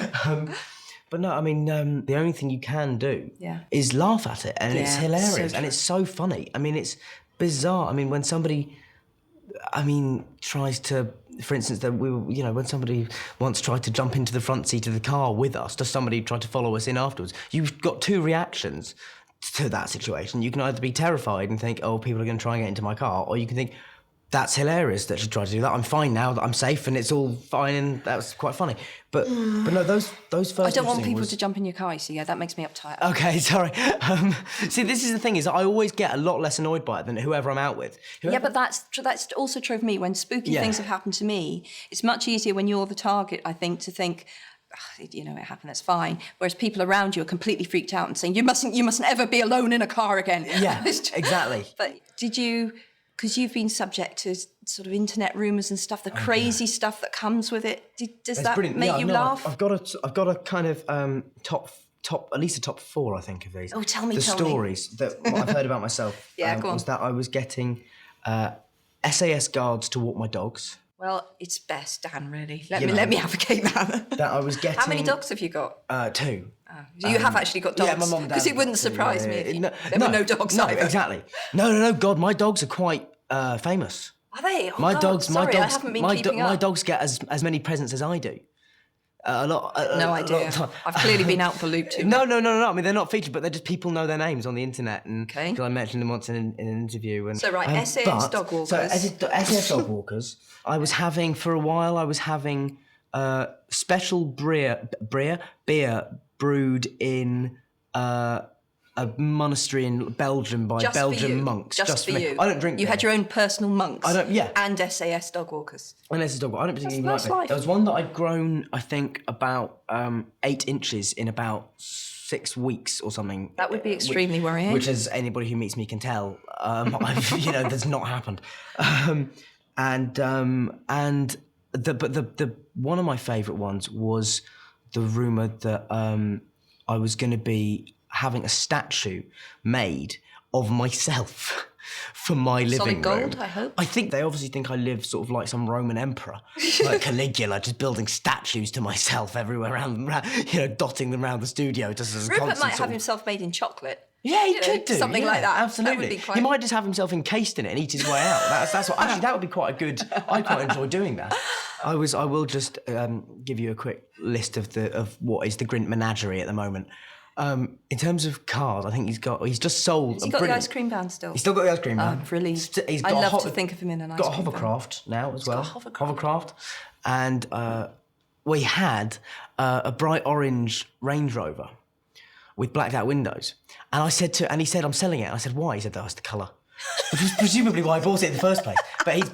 But no, I mean, the only thing you can do is laugh at it, and it's hilarious, and it's so funny. I mean, it's bizarre. I mean, when somebody, tries to, for instance, when somebody once tried to jump into the front seat of the car with us, does somebody try to follow us in afterwards? You've got two reactions to that situation. You can either be terrified and think, oh, people are going to try and get into my car, or you can think, that's hilarious that she tried to do that. I'm fine now that I'm safe and it's all fine, and that was quite funny. But no, those first. I don't want people to jump in your car, you see. Yeah, that makes me uptight. Okay, sorry. See, this is the thing, is I always get a lot less annoyed by it than whoever I'm out with. Yeah, but that's also true of me. When spooky things have happened to me, it's much easier when you're the target, I think, to think, it happened, that's fine. Whereas people around you are completely freaked out and saying, you mustn't ever be alone in a car again. Yeah, exactly. But did you... Because you've been subject to sort of internet rumours and stuff, the crazy stuff that comes with it. Does that make you laugh? I've got a kind of top, at least a top 4, I think, of these. Oh, tell me. Stories that I've heard about myself. Go on. Was that I was getting SAS guards to walk my dogs. Well, it's best, Dan, really. Let me advocate that. That I was getting... How many dogs have you got? 2. You have actually got dogs? Yeah, my mum and dad. Because it wouldn't surprise me if there were no dogs either. No, exactly. No, God, my dogs are quite famous. Are they? Oh, my God, dogs, sorry, I haven't been keeping up. My dogs get as many presents as I do. No idea. I've clearly been out for loop too. No. I mean, they're not featured, but they're just people know their names on the internet, and because I mentioned them once in an interview. And so SAS dog walkers. So SAS dog walkers. I was having special beer brewed in a monastery in Belgium by Belgian monks. Just for you. I don't drink. You had your own personal monks. I don't. Yeah. And SAS dog walkers. And SAS dog walkers. I don't particularly like them. There was one that I'd grown, I think, about 8 inches in about 6 weeks or something. That would be extremely worrying. Which, as anybody who meets me can tell, that's not happened. And the one of my favourite ones was the rumour that I was going to be having a statue made of myself for my living room. Solid gold, I hope. I think they obviously think I live sort of like some Roman emperor, like Caligula, just building statues to myself everywhere around, dotting them around the studio. Just as a Rupert might have himself made in chocolate. Yeah, he could do something like that. Absolutely, that would be quite... he might just have himself encased in it and eat his way out. That's what. Actually, that would be quite a good. I quite enjoy doing that. I will just give you a quick list of what is the Grint menagerie at the moment. In terms of cars, I think he's just sold. Has he got the ice cream van still? He's still got the ice cream van. Oh, really? I love to think of him in an ice cream van. Got a hovercraft now as well. Got a hovercraft. And we had a bright orange Range Rover with blacked out windows. And he said, I'm selling it. And I said, why? He said, that's the colour. Which was presumably why I bought it in the first place. But he's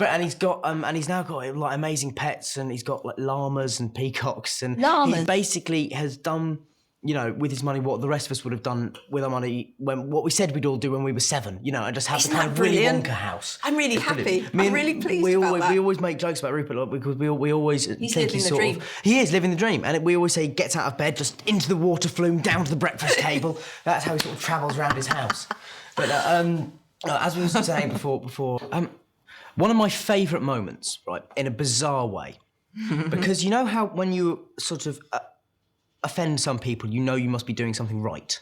now got like amazing pets, and he's got like llamas and peacocks, and he basically has done, with his money, what the rest of us would have done with our money, what we said we'd all do when we were 7, and just have the kind of Willy Wonka house. I'm really happy. I'm really pleased about that. We always make jokes about Rupert because we always he's think living the dream. He is living the dream, and we always say he gets out of bed, just into the water flume, down to the breakfast table. That's how he sort of travels around his house. But as we were saying before, one of my favourite moments, right, in a bizarre way, because you know how when you sort of offend some people, you must be doing something right.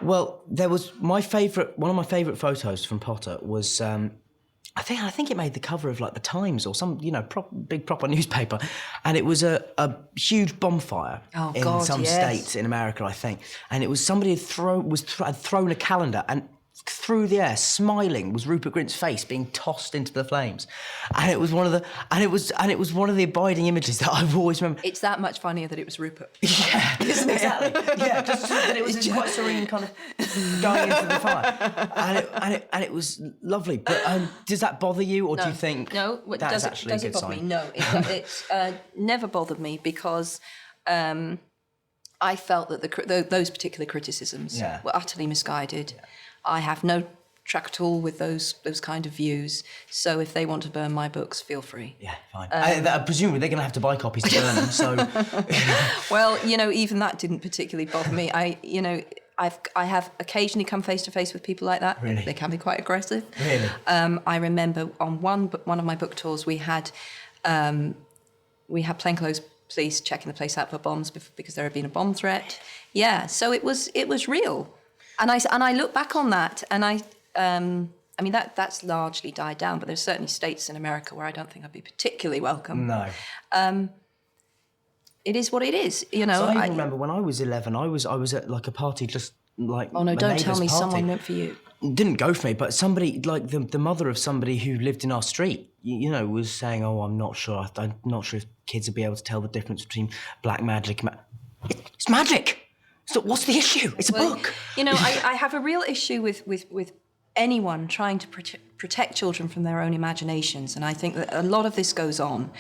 Well, there was one of my favourite photos from Potter was, I think it made the cover of like the Times or some, big proper newspaper, and it was a huge bonfire in some states in America, I think, and it was somebody had thrown a calendar, and through the air, smiling, was Rupert Grint's face being tossed into the flames, and it was one of the abiding images that I've always remembered. It's that much funnier that it was Rupert. Yeah, isn't it? Exactly. Yeah, just that it was quite serene, kind of going into the fire, and it was lovely. But does that bother you, or do you think that's actually a good sign? No, it's never bothered me because. I felt that those particular criticisms were utterly misguided. I have no track at all with those kind of views. So if they want to burn my books, feel free. Yeah, fine. Presumably they're going to have to buy copies to burn them. So, well, even that didn't particularly bother me. I have occasionally come face to face with people like that. Really? They can be quite aggressive. Really? I remember on one of my book tours we had plainclothes police checking the place out for bombs because there had been a bomb threat. Yeah, so it was real, and I look back on that, and I mean that's largely died down, but there's certainly states in America where I don't think I'd be particularly welcome. No. It is what it is, So I remember when I was 11, I was at like a party just like. Oh no! Don't tell me party. someone went for you. Didn't go for me, but somebody like the mother of somebody who lived in our street, was saying, "Oh, I'm not sure. I'm not sure if kids will be able to tell the difference between black magic. It's magic. So what's the issue? It's a book." I have a real issue with anyone trying to protect children from their own imaginations, and I think that a lot of this goes on,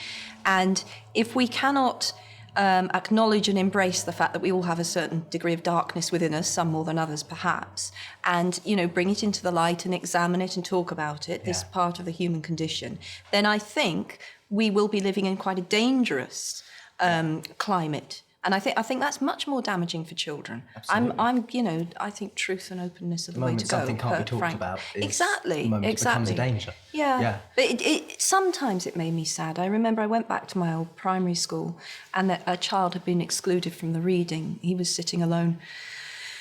and if we cannot acknowledge and embrace the fact that we all have a certain degree of darkness within us, some more than others perhaps, and bring it into the light and examine it and talk about it, this part of the human condition, then I think we will be living in quite a dangerous climate. And I think that's much more damaging for children. Absolutely. I think truth and openness are the The way moment to go. something can't be talked about is exactly. the moment it becomes a danger. Yeah. But sometimes it made me sad. I remember I went back to my old primary school, and that a child had been excluded from the reading. He was sitting alone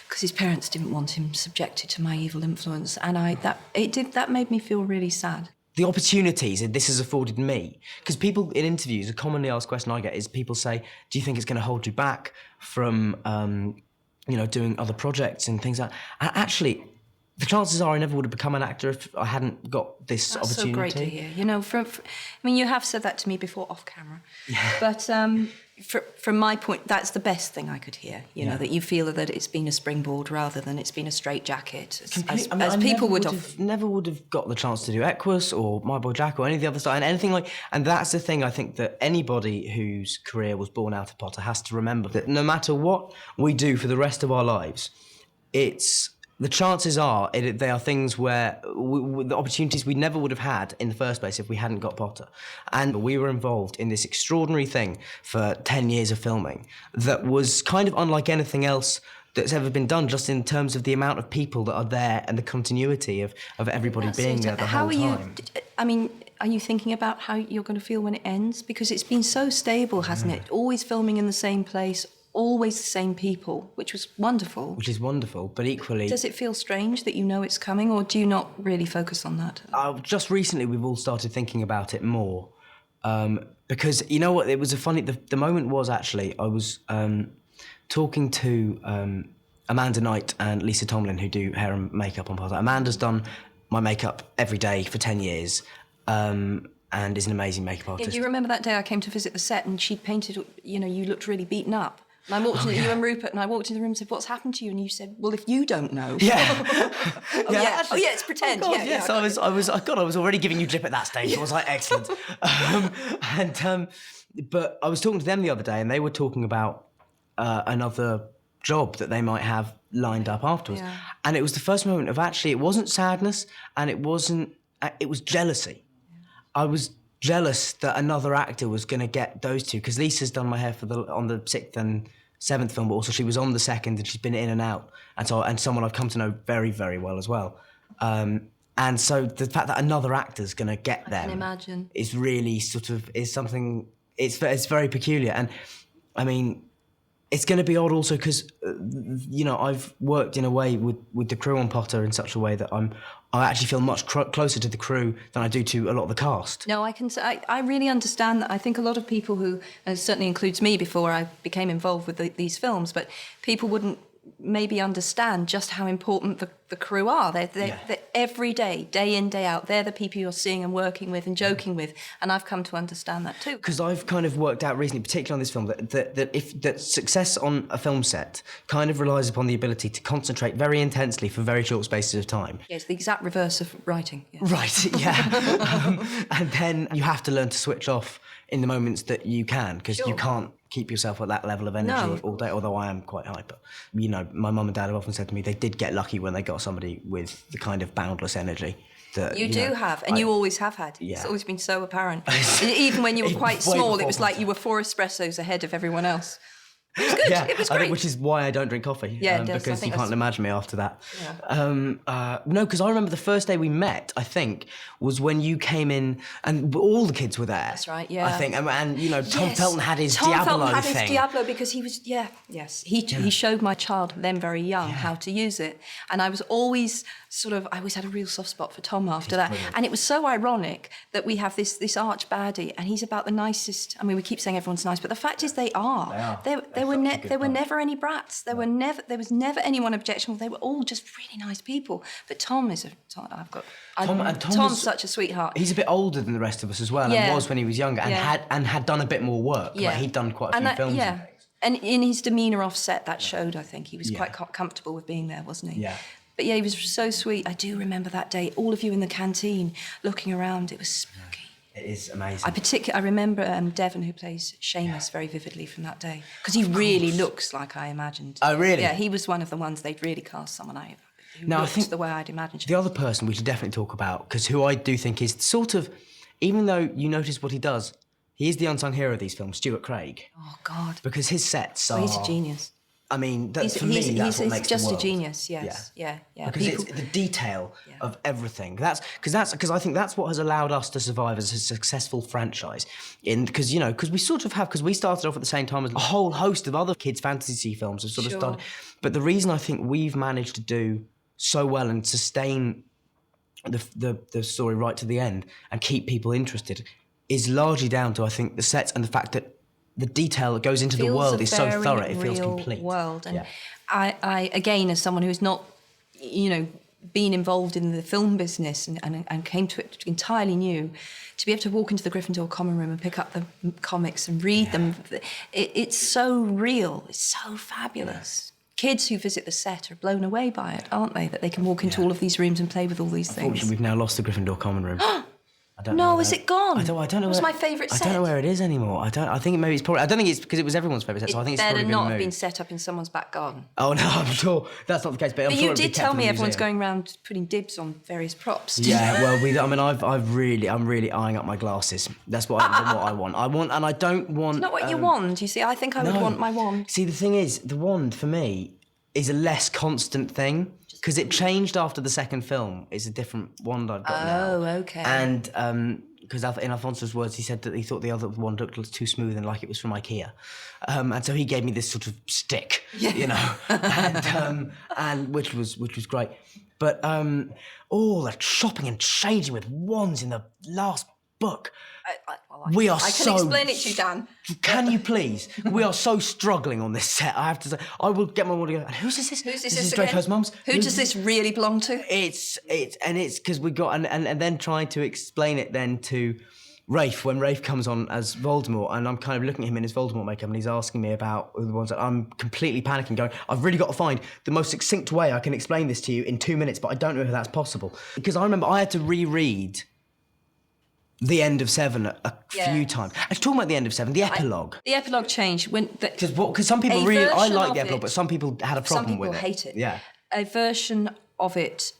because his parents didn't want him subjected to my evil influence, and that made me feel really sad. The opportunities that this has afforded me, because people in interviews, a commonly asked question I get is people say, do you think it's going to hold you back from, doing other projects and things like that? And actually, the chances are I never would have become an actor if I hadn't got this opportunity. That's so great to hear. You have said that to me before off camera. Yeah. But from my point, that's the best thing I could hear, that you feel that it's been a springboard rather than it's been a straitjacket, as people would have. Never would have got the chance to do Equus or My Boy Jack or any of the other stuff, and anything like. And that's the thing I think that anybody whose career was born out of Potter has to remember, that no matter what we do for the rest of our lives, the chances are they are things where the opportunities we never would have had in the first place if we hadn't got Potter. And we were involved in this extraordinary thing for 10 years of filming that was kind of unlike anything else that's ever been done, just in terms of the amount of people that are there and the continuity of everybody being there the whole time. Are you thinking about how you're going to feel when it ends? Because it's been so stable, hasn't it? Always filming in the same place, always the same people, which was wonderful. Which is wonderful, but equally... Does it feel strange that you know it's coming, or do you not really focus on that? Just recently, we've all started thinking about it more. Because, you know what, it was the moment was actually, I was talking to Amanda Knight and Lisa Tomlin, who do hair and makeup on Potter. Amanda's done my makeup every day for 10 years. And is an amazing makeup artist. Yeah, do you remember that day I came to visit the set and she'd painted, you looked really beaten up? And I walked you and Rupert, and I walked in the room and said, "What's happened to you?" And you said, "Well, if you don't know." Yeah. It's pretend. Oh, God, yes, I was already giving you drip at that stage. Yeah. I was like, excellent. But I was talking to them the other day, and they were talking about another job that they might have lined up afterwards. Yeah. And it was the first moment of actually, it wasn't sadness, and it was jealousy. Yeah. I was jealous that another actor was going to get those two, because Lisa's done my hair on the 6th and 7th film, but also she was on the 2nd and she's been in and out, and someone I've come to know very, very well as well. And so the fact that another actor's going to get them, I can imagine, is really is something. It's very peculiar, and I mean, it's going to be odd also because I've worked in a way with the crew on Potter in such a way that I actually feel much closer to the crew than I do to a lot of the cast. No, I really understand that. I think a lot of people who, and it certainly includes me before I became involved with these films, but people wouldn't maybe understand just how important the crew are. They're every day in, day out, they're the people you're seeing and working with and joking with, and I've come to understand that too. Because I've kind of worked out recently, particularly on this film, that success on a film set kind of relies upon the ability to concentrate very intensely for very short spaces of time. Yeah, it's the exact reverse of writing. Yeah. Right, yeah. And then you have to learn to switch off in the moments that you can, because you can't keep yourself at that level of energy all day, although I am quite hyper. You know, my mum and dad have often said to me they did get lucky when they got somebody with the kind of boundless energy that, you do have, and you always have had. Yeah. It's always been so apparent. Even when you were quite small, it was like you were 4 espressos ahead of everyone else. It was good. It was great. I think, which is why I don't drink coffee. Yeah, it does. Because you can't imagine me after that. Yeah. No, because I remember the first day we met, I think, was when you came in and all the kids were there. That's right, yeah. I think, and you know, Tom Yes. Felton had his Tom Diablo Felton had thing. his Diablo because he was, he showed my child, then very young, how to use it. And I was always I always had a real soft spot for Tom after that. Brilliant. And it was so ironic that we have this arch baddie, and he's about the nicest. I mean, we keep saying everyone's nice, but the fact is they are. There were never any brats. There was never anyone objectionable. They were all just really nice people. But Tom's such a sweetheart. He's a bit older than the rest of us as well, and was when he was younger, and had done a bit more work. Yeah. Like he'd done quite a few films. Yeah. And in his demeanour off set, that showed, I think. He was quite comfortable with being there, wasn't he? Yeah. But yeah, he was so sweet. I do remember that day, all of you in the canteen looking around. It was spooky. It is amazing. I remember Devon, who plays Seamus, very vividly from that day. Because he really looks like I imagined. Oh, really? Yeah, he was one of the ones they'd really cast someone over. Now, I think the way I'd imagined him. The other person we should definitely talk about, because who I do think is sort of, even though you notice what he does, he is the unsung hero of these films, Stuart Craig. Oh, God. Because his sets are... he's a genius. I mean, that's what makes he's just the world. A genius, yes. Yeah. Because it's the detail of everything. Because I think that's what has allowed us to survive as a successful franchise. Because we sort of have, because we started off at the same time as a whole host of other kids' fantasy films have sort of started. But the reason I think we've managed to do so well and sustain the story right to the end and keep people interested is largely down to, I think, the sets and the fact that the detail that goes into the world is so thorough, it feels complete. World. And I, again, as someone who's not, been involved in the film business and came to it entirely new, to be able to walk into the Gryffindor common room and pick up the comics and read them, it's so real, it's so fabulous. Kids who visit the set are blown away by it, aren't they? That they can walk into all of these rooms and play with all these things. Unfortunately, we've now lost the Gryffindor common room. I don't no, know is it gone? I don't know. It was my favourite set. I don't know where it is anymore. I think maybe it's probably. I don't think it's because it was everyone's favourite set. So I think it's probably been moved. Better not have been set up in someone's back garden. Oh no, I'm sure that's not the case. But I'm sure you it'd be did kept tell in me the everyone's museum. going around putting dibs on various props. Yeah, well, I'm really eyeing up my glasses. That's what I want. And I don't want. It's not what you want. You see, I think I would want my wand. See, the thing is, the wand for me is a less constant thing because it changed after the second film. It's a different wand I've got now. Oh, okay. And because in Alfonso's words, he said that he thought the other wand looked too smooth and like it was from IKEA, and so he gave me this sort of stick, and which was great. But all the chopping and changing with wands in the last book. I can explain it to you, Dan. Can you please? We are so struggling on this set. I have to say, I will get my wand and go. And whose is this? Who's this is again? Draco's mum's. Who does this really belong to? It's because we got and then trying to explain it then to Rafe when Rafe comes on as Voldemort, and I'm kind of looking at him in his Voldemort makeup, and he's asking me about the ones that I'm completely panicking, going, I've really got to find the most succinct way I can explain this to you in 2 minutes, but I don't know if that's possible because I remember I had to reread the end of 7 a few times. I was talking about the end of 7, the epilogue. The epilogue changed when because some people really I like the epilogue, but some people had a problem with it. Some people hate it. Yeah, a version of it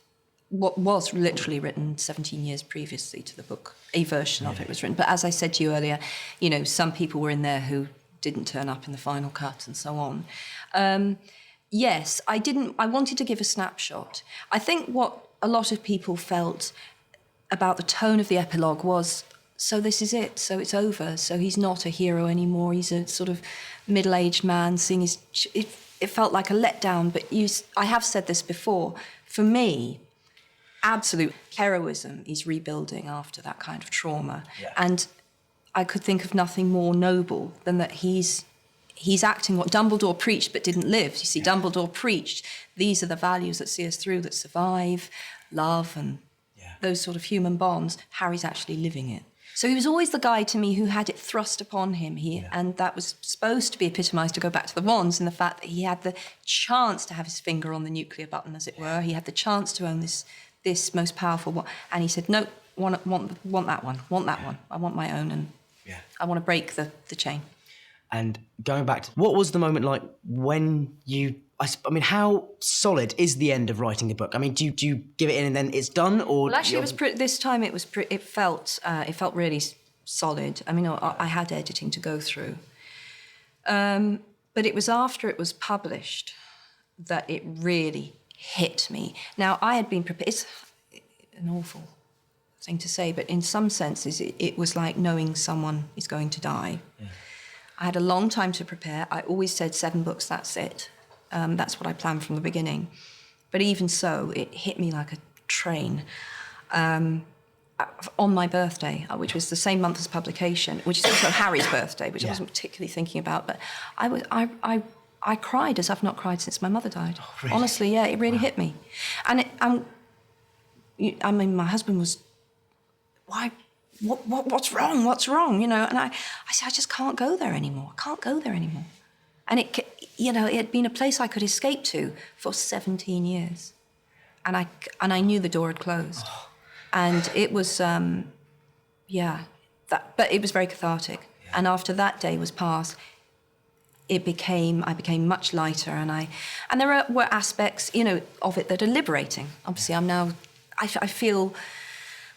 was literally written 17 years previously to the book. A version of it was written, but as I said to you earlier, some people were in there who didn't turn up in the final cut and so on. Yes, I wanted to give a snapshot. I think what a lot of people felt about the tone of the epilogue was, so this is it, so it's over, so he's not a hero anymore, he's a sort of middle-aged man seeing his... It felt like a letdown, but I have said this before, for me, absolute heroism is rebuilding after that kind of trauma. Yeah. And I could think of nothing more noble than that he's acting what Dumbledore preached but didn't live. You see, Dumbledore preached, these are the values that see us through, that survive, love and those sort of human bonds. Harry's actually living it. So he was always the guy to me who had it thrust upon him. And that was supposed to be epitomised, to go back to the wands, in the fact that he had the chance to have his finger on the nuclear button, as it were. He had the chance to own this most powerful one. And he said, no, want that one, want that one. I want my own, and I want to break the chain. And going back to, what was the moment like when you, I mean, how solid is the end of writing a book? I mean, do you give it in and then it's done, or? Well, actually, this time it felt really solid. I mean, I had editing to go through, but it was after it was published that it really hit me. Now, I had been prepared. It's an awful thing to say, but in some senses, it was like knowing someone is going to die. Yeah. I had a long time to prepare. I always said 7 books, that's it. That's what I planned from the beginning. But even so, it hit me like a train. On my birthday, which was the same month as publication, which is also Harry's birthday, which I wasn't particularly thinking about, but I cried as I've not cried since my mother died. Oh, really? Honestly, yeah, it really hit me. And I mean, my husband was, why? What's wrong? What's wrong? You know, and I said, I just can't go there anymore. I can't go there anymore. And it had been a place I could escape to for 17 years, and I knew the door had closed, and it was, but it was very cathartic. Yeah. And after that day was past, I became much lighter, and there were aspects, of it that are liberating. Obviously, I feel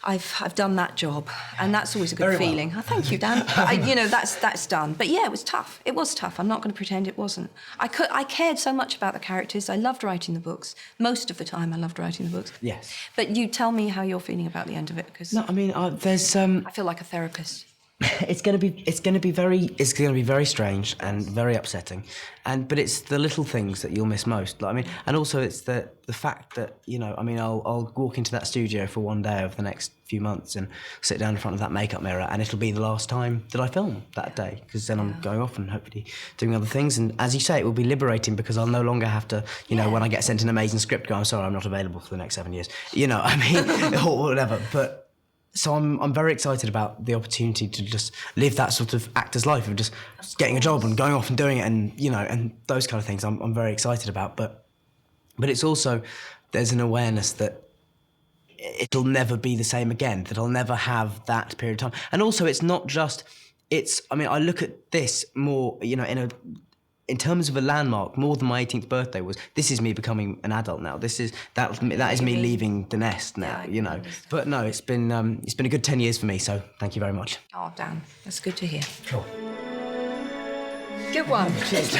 I've done that job, and that's always a good feeling. Well. Oh, thank you, Dan. That's done. But yeah, it was tough. It was tough. I'm not going to pretend it wasn't. I cared so much about the characters. I loved writing the books. Most of the time, I loved writing the books. Yes. But you tell me how you're feeling about the end of it, because no, I mean, there's. I feel like a therapist. It's going to be very strange and very upsetting, but it's the little things that you'll miss most. Like, I mean, and also it's the fact that I mean, I'll walk into that studio for one day over the next few months and sit down in front of that makeup mirror, and it'll be the last time that I film that day, because then I'm going off and hopefully doing other things. And as you say, it will be liberating, because I'll no longer have to, when I get sent an amazing script, go, I'm sorry, I'm not available for the next 7 years. I mean, or whatever, but. So I'm very excited about the opportunity to just live that sort of actor's life of just getting a job and going off and doing it, and and those kind of things I'm very excited about. But it's also, there's an awareness that it'll never be the same again, that I'll never have that period of time. And also it's not just, I mean, I look at this more, in terms of a landmark, more than my 18th birthday was, this is me becoming an adult now. That is me leaving the nest now, But no, it's been a good 10 years for me, so thank you very much. Oh, Dan, that's good to hear. Cool. Good one. Cheers.